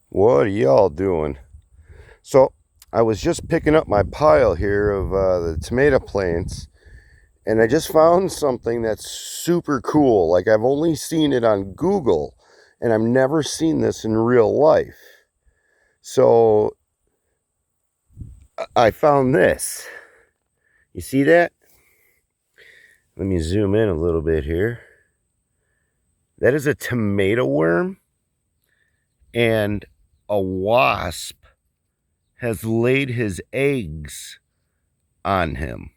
What are y'all doing? So I was just picking up my pile here of the tomato plants, and I just found something that's super cool. Like, I've only seen it on Google, and I've never seen this in real life. So I found this. You see that? Let me zoom in a little bit here. That is a tomato worm, and a wasp has laid his eggs on him.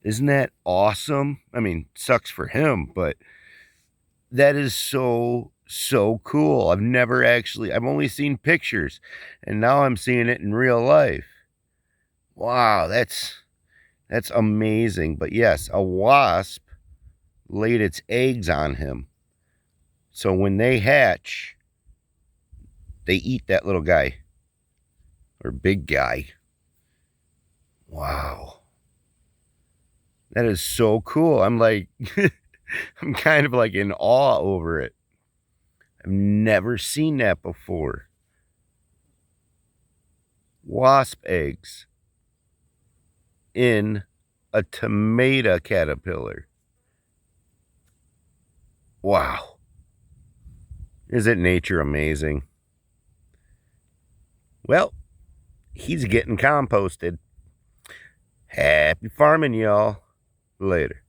Isn't that awesome? I mean, sucks for him, but that is so cool. I've only seen pictures, and now I'm seeing it in real life. Wow, that's amazing. But yes, a wasp laid its eggs on him. So when they hatch, they eat that little guy or big guy. Wow. That is so cool. I'm like I'm kind of like in awe over it. I've never seen that before. Wasp eggs in a tomato caterpillar. Wow. Isn't nature amazing? Well, he's getting composted. Happy farming, y'all. Later.